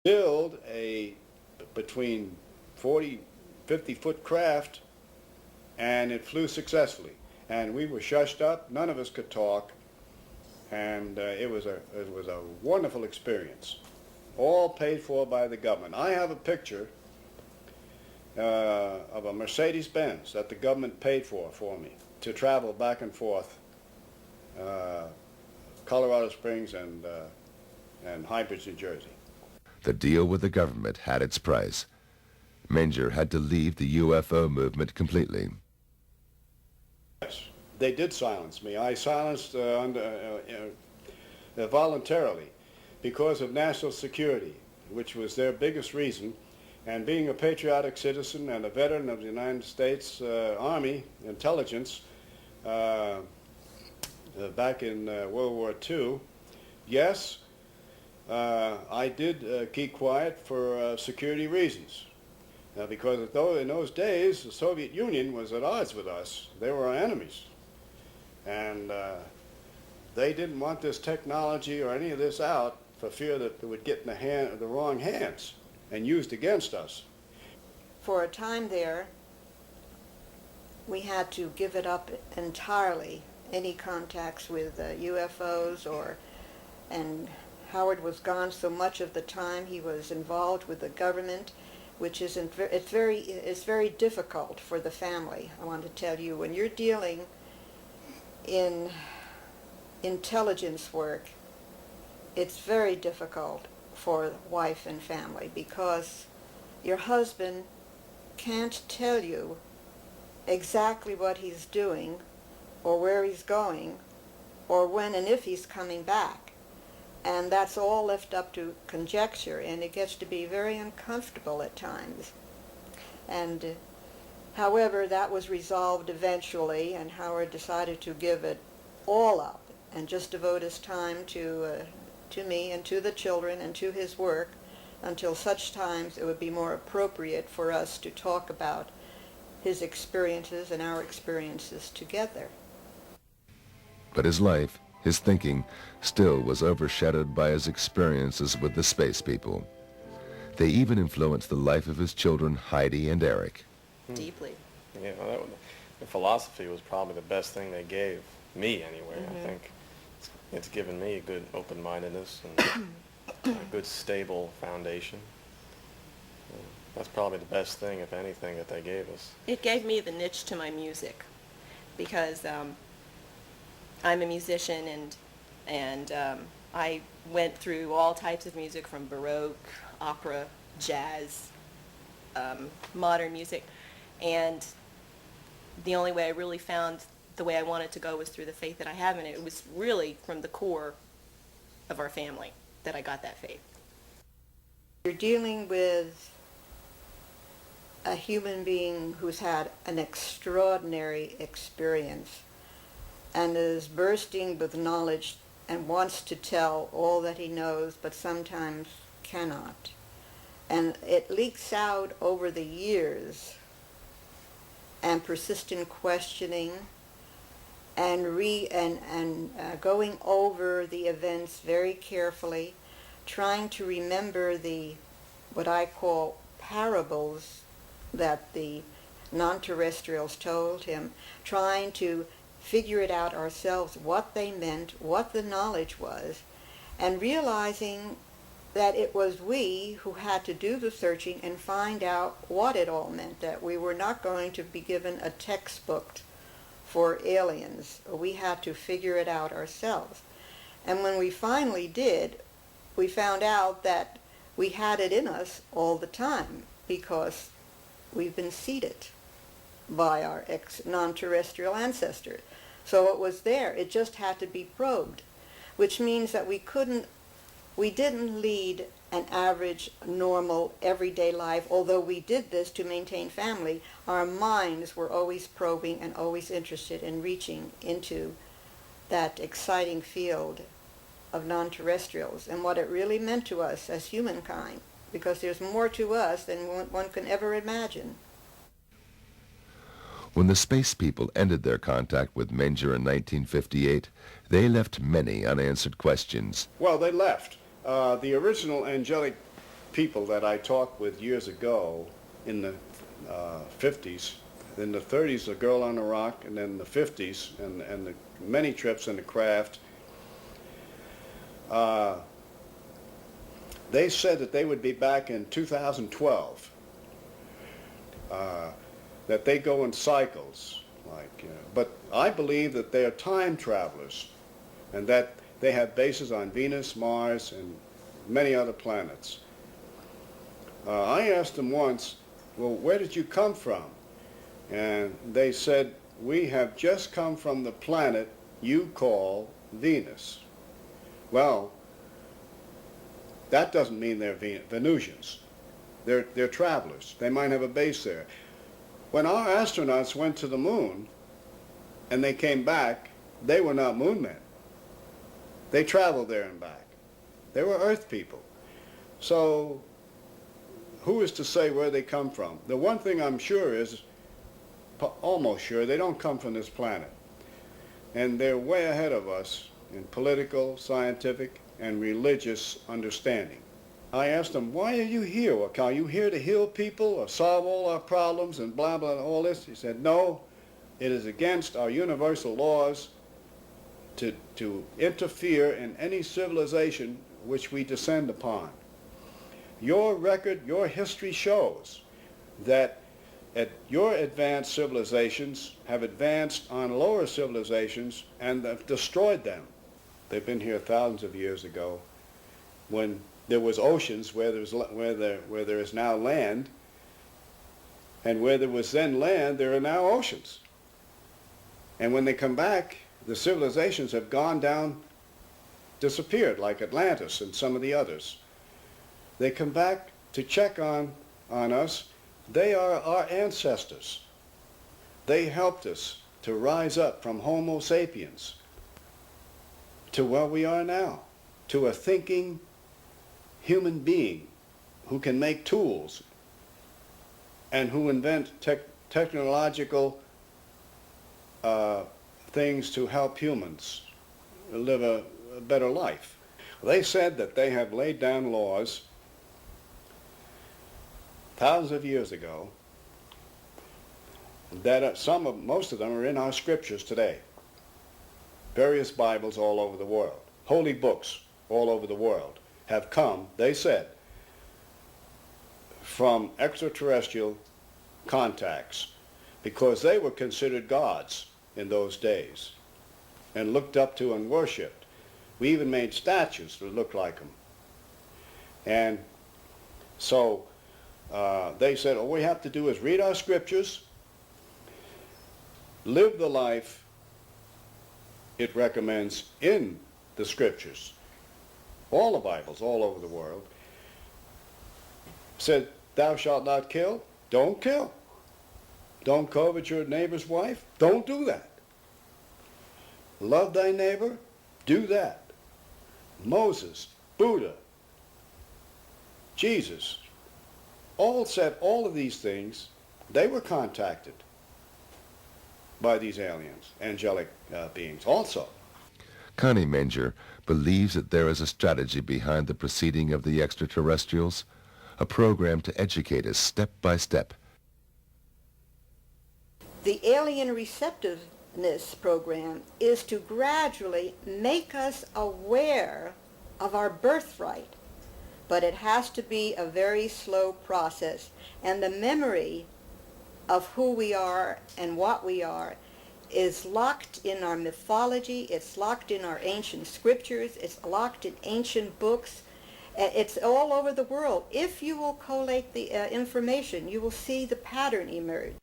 build a between 40, 50-foot craft, and it flew successfully. And we were shushed up. None of us could talk, and it was a wonderful experience, all paid for by the government. I have a picture of a Mercedes-Benz that the government paid for me to travel back and forth, Colorado Springs and High Bridge, New Jersey. The deal with the government had its price. Menger had to leave the UFO movement completely. Yes, they did silence me. I silenced voluntarily because of national security, which was their biggest reason. And being a patriotic citizen and a veteran of the United States Army intelligence back in World War II, yes, I did keep quiet for security reasons. Because in those days, the Soviet Union was at odds with us. They were our enemies. And they didn't want this technology or any of this out for fear that it would get in the wrong hands and used against us. For a time there, we had to give it up entirely, any contacts with UFOs and Howard was gone so much of the time. He was involved with the government, which isn't it's very difficult for the family. I want to tell you, when you're dealing in intelligence work, it's very difficult for wife and family because your husband can't tell you exactly what he's doing or where he's going or when and if he's coming back. And that's all left up to conjecture, and it gets to be very uncomfortable at times. And however, that was resolved eventually, and Howard decided to give it all up and just devote his time to me and to the children and to his work until such times it would be more appropriate for us to talk about his experiences and our experiences together. But his life, his thinking, still was overshadowed by his experiences with the space people. They even influenced the life of his children, Heidi and Eric. Deeply. Yeah, the philosophy was probably the best thing they gave me anyway. I think it's given me a good open-mindedness and a good stable foundation. That's probably the best thing, if anything, that they gave us. It gave me the niche to my music because I'm a musician and I went through all types of music from Baroque, opera, jazz, modern music, and the only way I really found the way I wanted to go was through the faith that I have in it. It was really from the core of our family that I got that faith. You're dealing with a human being who's had an extraordinary experience and is bursting with knowledge and wants to tell all that he knows, but sometimes cannot. And it leaks out over the years, and persistent questioning and going over the events very carefully, trying to remember what I call parables that the non-terrestrials told him, trying to figure it out ourselves, what they meant, what the knowledge was, and realizing that it was we who had to do the searching and find out what it all meant, that we were not going to be given a textbook for aliens. We had to figure it out ourselves. And when we finally did, we found out that we had it in us all the time because we've been seeded by our non-terrestrial ancestors. So it was there. It just had to be probed, which means that we didn't lead an average, normal, everyday life. Although we did this to maintain family, our minds were always probing and always interested in reaching into that exciting field of non-terrestrials and what it really meant to us as humankind, because there's more to us than one can ever imagine. When the space people ended their contact with Menger in 1958, they left many unanswered questions. Well, they left. The original angelic people that I talked with years ago in the 50s. In the 30s, A Girl on a Rock, and then the 50s, and the many trips in the craft. They said that they would be back in 2012. That they go in cycles, but I believe that they are time travelers, and that they have bases on Venus, Mars, and many other planets. I asked them once, well, where did you come from? And they said, we have just come from the planet you call Venus. Well, that doesn't mean they're Venusians. They're travelers. They might have a base there. When our astronauts went to the moon and they came back, they were not moon men. They traveled there and back. They were Earth people. So who is to say where they come from? The one thing I'm sure is, almost sure, they don't come from this planet. And they're way ahead of us in political, scientific, and religious understanding. I asked them, why are you here? Well, are you here to heal people or solve all our problems and blah, blah, all this? He said, no, it is against our universal laws to interfere in any civilization which we descend upon. Your record, your history shows that your advanced civilizations have advanced on lower civilizations and have destroyed them. They've been here thousands of years ago when there was oceans where there is now land, and where there was then land, there are now oceans. And when they come back, the civilizations have gone down, disappeared, like Atlantis and some of the others. They come back to check on us. They are our ancestors. They helped us to rise up from Homo sapiens to where we are now, to a thinking human being who can make tools and who invent technological things to help humans live a better life. They said that they have laid down laws thousands of years ago that most of them are in our scriptures today. Various Bibles all over the world, holy books all over the world have come, they said, from extraterrestrial contacts, because they were considered gods in those days and looked up to and worshipped. We even made statues that looked like them. And so they said, all we have to do is read our scriptures, live the life it recommends in the scriptures. All the Bibles all over the world said, thou shalt not kill, don't kill. Don't covet your neighbor's wife, don't do that. Love thy neighbor, do that. Moses, Buddha, Jesus, all said all of these things. They were contacted by these aliens, angelic beings also. Connie Menger believes that there is a strategy behind the proceeding of the extraterrestrials, a program to educate us step by step. The alien receptiveness program is to gradually make us aware of our birthright, but it has to be a very slow process, and the memory of who we are and what we are is locked in our mythology, it's locked in our ancient scriptures, it's locked in ancient books, it's all over the world. If you will collate the information, you will see the pattern emerge.